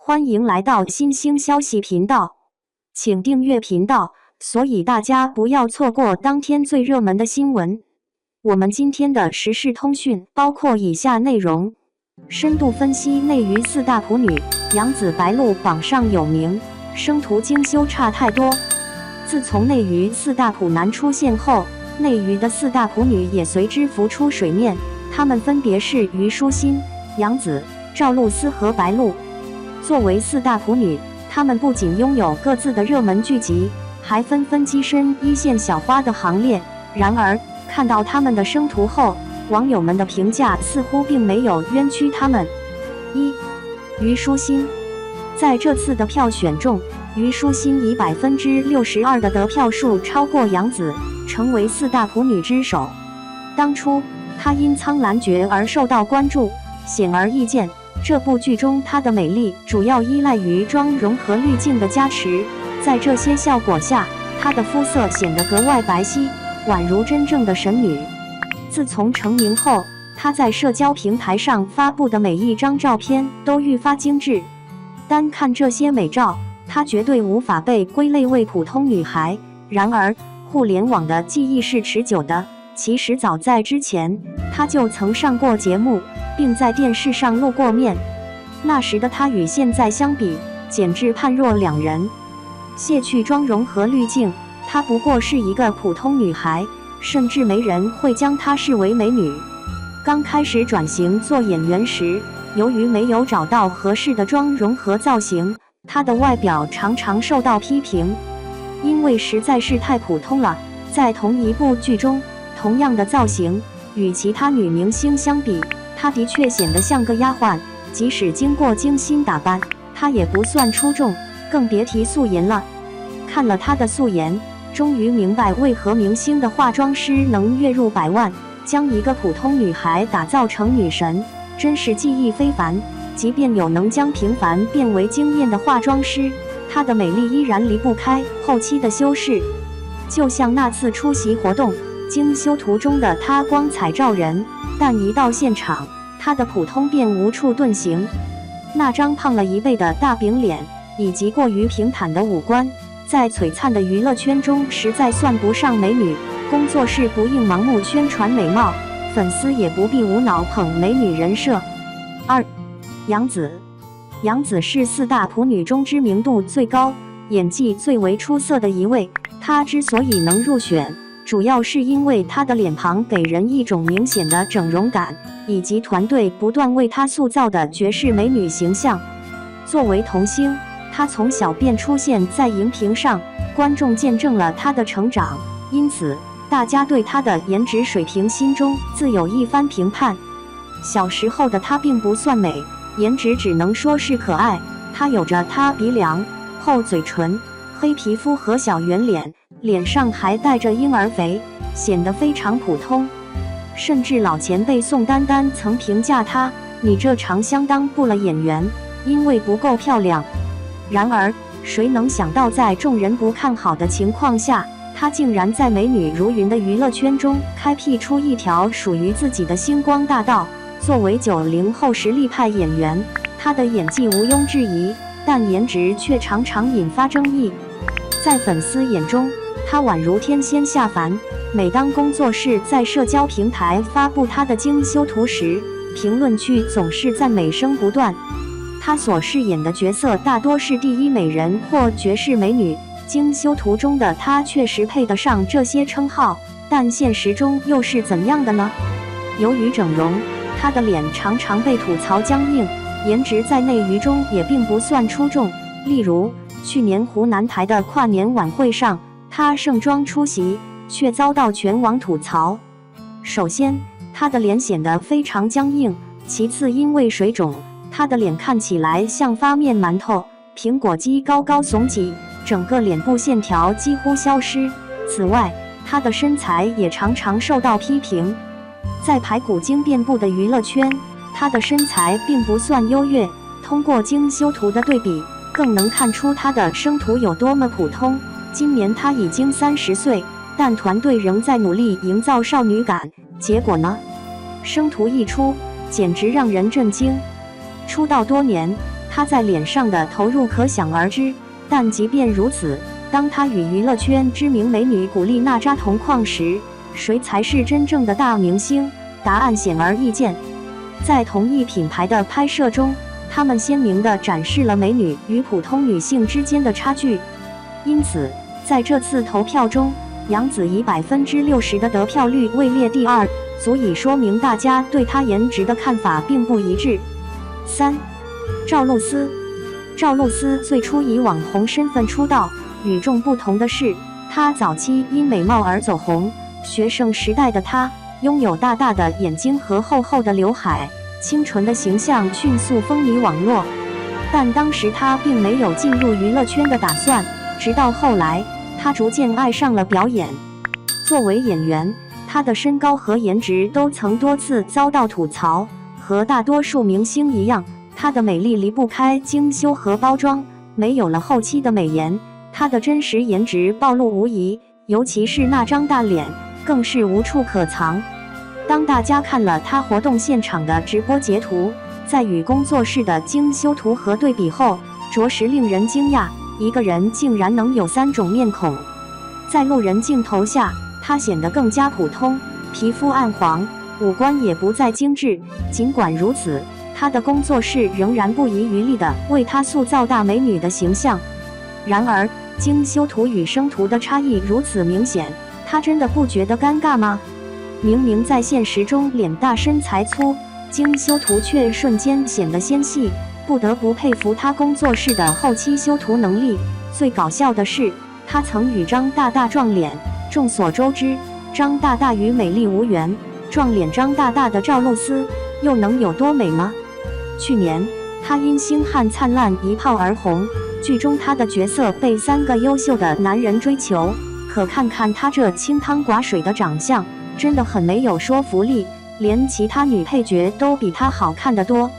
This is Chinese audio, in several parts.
欢迎来到新兴消息频道，请订阅频道，所以大家不要错过当天最热门的新闻。我们今天的时事通讯包括以下内容：深度分析内娱四大普女，杨紫、白鹿榜上有名，生图精修差太多。自从内娱四大普男出现后，内娱的四大普女也随之浮出水面，她们分别是虞书欣、杨紫、赵露思和白鹿。作为四大普女，她们不仅拥有各自的热门剧集，还纷纷跻身一线小花的行列。然而，看到她们的生图后，网友们的评价似乎并没有冤屈她们。虞书欣，在这次的票选中，虞书欣以62%的得票数超过杨紫，成为四大普女之首。当初，她因《苍兰诀》而受到关注，显而易见，这部剧中她的美丽主要依赖于妆容和滤镜的加持，在这些效果下，她的肤色显得格外白皙，宛如真正的神女。自从成名后，她在社交平台上发布的每一张照片都愈发精致。单看这些美照，她绝对无法被归类为普通女孩。然而，互联网的记忆是持久的，其实早在之前，她就曾上过节目，并在电视上露过面。那时的她与现在相比，简直判若两人。卸去妆容和滤镜，她不过是一个普通女孩，甚至没人会将她视为美女。刚开始转型做演员时，由于没有找到合适的妆容和造型，她的外表常常受到批评，因为实在是太普通了。在同一部剧中，同样的造型，与其他女明星相比，她的确显得像个丫鬟，即使经过精心打扮，她也不算出众，更别提素颜了。看了她的素颜，终于明白为何明星的化妆师能月入百万，将一个普通女孩打造成女神，真是技艺非凡。即便有能将平凡变为惊艳的化妆师，她的美丽依然离不开后期的修饰。就像那次出席活动，精修图中的她光彩照人，但一到现场，她的普通便无处遁形。那张胖了1倍的大饼脸，以及过于平坦的五官，在璀璨的娱乐圈中实在算不上美女。工作室不应盲目宣传美貌，粉丝也不必无脑捧美女人设。杨紫，杨紫是四大普女中知名度最高、演技最为出色的一位。她之所以能入选，主要是因为她的脸庞给人一种明显的整容感，以及团队不断为她塑造的绝世美女形象。作为童星，她从小便出现在荧屏上，观众见证了她的成长，因此大家对她的颜值水平心中自有一番评判。小时候的她并不算美，颜值只能说是可爱。她有着塌鼻梁、厚嘴唇、黑皮肤和小圆脸，脸上还带着婴儿肥，显得非常普通。甚至老前辈宋丹丹曾评价她：“你这长相当不了演员，因为不够漂亮。”然而，谁能想到在众人不看好的情况下，她竟然在美女如云的娱乐圈中开辟出一条属于自己的星光大道。作为90后实力派演员，她的演技毋庸置疑，但颜值却常常引发争议。在粉丝眼中，她宛如天仙下凡。每当工作室在社交平台发布她的精修图时，评论区总是赞美声不断。她所饰演的角色大多是第一美人或绝世美女，精修图中的她确实配得上这些称号，但现实中又是怎样的呢？由于整容，她的脸常常被吐槽僵硬，颜值在内娱中也并不算出众。例如，去年湖南台的跨年晚会上，她盛装出席，却遭到全网吐槽。首先，她的脸显得非常僵硬；其次，因为水肿，她的脸看起来像发面馒头，苹果肌高高耸起，整个脸部线条几乎消失。此外，她的身材也常常受到批评。在排骨精遍布的娱乐圈，她的身材并不算优越。通过精修图的对比，更能看出她的生图有多么普通。今年她已经30岁，但团队仍在努力营造少女感。结果呢？生图一出，简直让人震惊。出道多年，她在脸上的投入可想而知。但即便如此，当她与娱乐圈知名美女古力娜扎同框时，谁才是真正的大明星？答案显而易见。在同一品牌的拍摄中，他们鲜明地展示了美女与普通女性之间的差距。因此，在这次投票中，杨紫以60%的得票率位列第2，足以说明大家对她颜值的看法并不一致。3. 赵露思。赵露思最初以网红身份出道，与众不同的是，她早期因美貌而走红。学生时代的她拥有大大的眼睛和厚厚的刘海，清纯的形象迅速风靡网络。但当时她并没有进入娱乐圈的打算，直到后来，她逐渐爱上了表演。作为演员，她的身高和颜值都曾多次遭到吐槽。和大多数明星一样，她的美丽离不开精修和包装，没有了后期的美颜，她的真实颜值暴露无遗，尤其是那张大脸，更是无处可藏。当大家看了她活动现场的直播截图，在与工作室的精修图和对比后，着实令人惊讶，一个人竟然能有3种面孔。在路人镜头下，她显得更加普通，皮肤暗黄，五官也不再精致。尽管如此，她的工作室仍然不遗余力地为她塑造大美女的形象。然而，精修图与生图的差异如此明显，她真的不觉得尴尬吗？明明在现实中脸大身材粗，精修图却瞬间显得纤细，不得不佩服她工作室的后期修图能力。最搞笑的是，她曾与张大大撞脸。众所周知，张大大与美丽无缘，撞脸张大大的赵露思又能有多美吗？去年，她因《星汉灿烂》一炮而红，剧中她的角色被3个优秀的男人追求。可看看她这清汤寡水的长相，真的很没有说服力，连其他女配角都比她好看得多。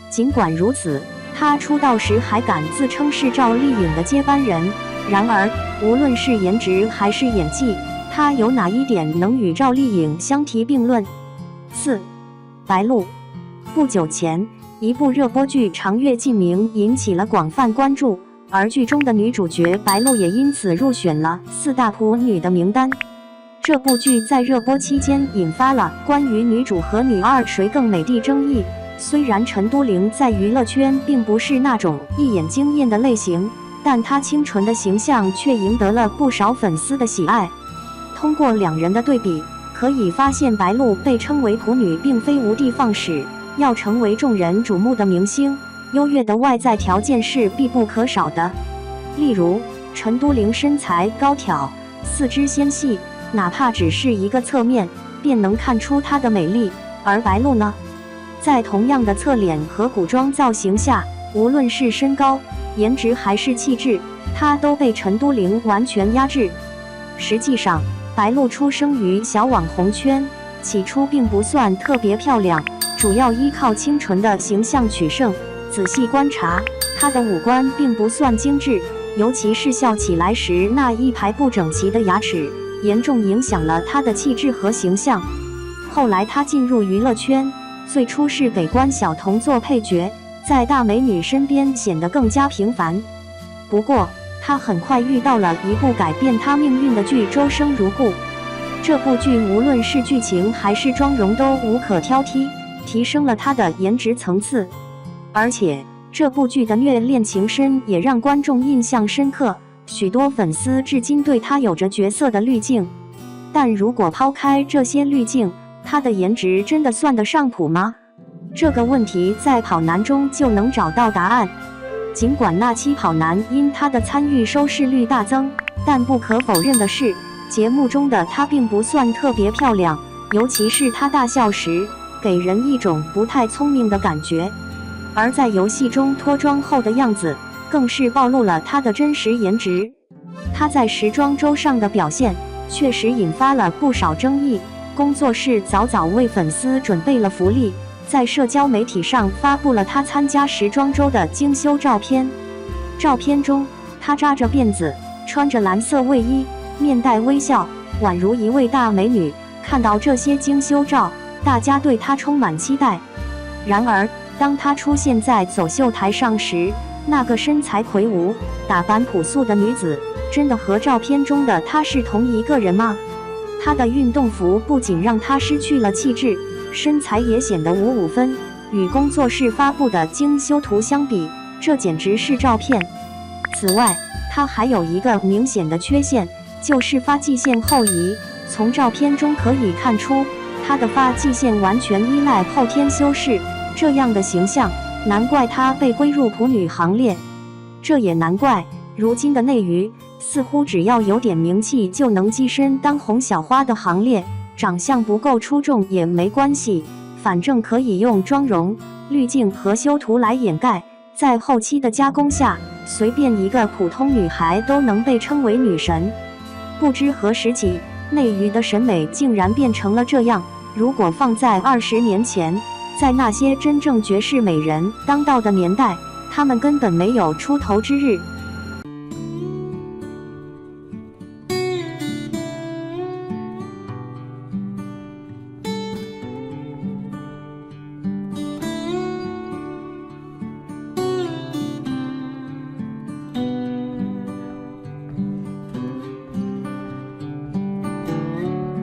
尽管如此，她出道时还敢自称是赵丽颖的接班人。然而，无论是颜值还是演技，她有哪一点能与赵丽颖相提并论？4. 白鹿。不久前，一部热播剧《长月烬明》引起了广泛关注，而剧中的女主角白鹿也因此入选了4大普女的名单。这部剧在热播期间引发了关于女主和女二谁更美的争议。虽然陈都灵在娱乐圈并不是那种一眼惊艳的类型，但她清纯的形象却赢得了不少粉丝的喜爱。通过2人的对比，可以发现白鹿被称为普女并非无的放矢，要成为众人瞩目的明星，优越的外在条件是必不可少的。例如，陈都灵身材高挑，四肢纤细，哪怕只是一个侧面，便能看出她的美丽。而白鹿呢，在同样的侧脸和古装造型下，无论是身高、颜值还是气质，她都被陈都灵完全压制。实际上，白鹿出生于小网红圈，起初并不算特别漂亮，主要依靠清纯的形象取胜。仔细观察，她的五官并不算精致，尤其是笑起来时那一排不整齐的牙齿，严重影响了她的气质和形象。后来她进入娱乐圈，最初是给关晓彤做配角，在大美女身边显得更加平凡。不过，她很快遇到了一部改变她命运的剧《周生如故》。这部剧无论是剧情还是妆容都无可挑剔，提升了她的颜值层次。而且，这部剧的虐恋情深也让观众印象深刻，许多粉丝至今对她有着角色的滤镜。但如果抛开这些滤镜，她的颜值真的算得上普吗？这个问题在跑男中就能找到答案。尽管那期跑男因她的参与收视率大增，但不可否认的是，节目中的她并不算特别漂亮，尤其是她大笑时，给人一种不太聪明的感觉。而在游戏中脱妆后的样子，更是暴露了她的真实颜值。她在时装周上的表现确实引发了不少争议，工作室早早为粉丝准备了福利，在社交媒体上发布了她参加时装周的精修照片。照片中，她扎着辫子，穿着蓝色卫衣，面带微笑，宛如一位大美女。看到这些精修照，大家对她充满期待。然而，当她出现在走秀台上时，那个身材魁梧、打扮朴素的女子，真的和照片中的她是同一个人吗？她的运动服不仅让她失去了气质，身材也显得五五分，与工作室发布的精修图相比，这简直是照骗。此外，她还有一个明显的缺陷，就是发际线后移。从照片中可以看出，她的发际线完全依赖后天修饰，这样的形象，难怪她被归入普女行列。这也难怪，如今的内娱似乎只要有点名气就能跻身当红小花的行列，长相不够出众也没关系，反正可以用妆容、滤镜和修图来掩盖，在后期的加工下，随便一个普通女孩都能被称为女神。不知何时起，内娱的审美竟然变成了这样。如果放在20年前，在那些真正绝世美人当道的年代，她们根本没有出头之日。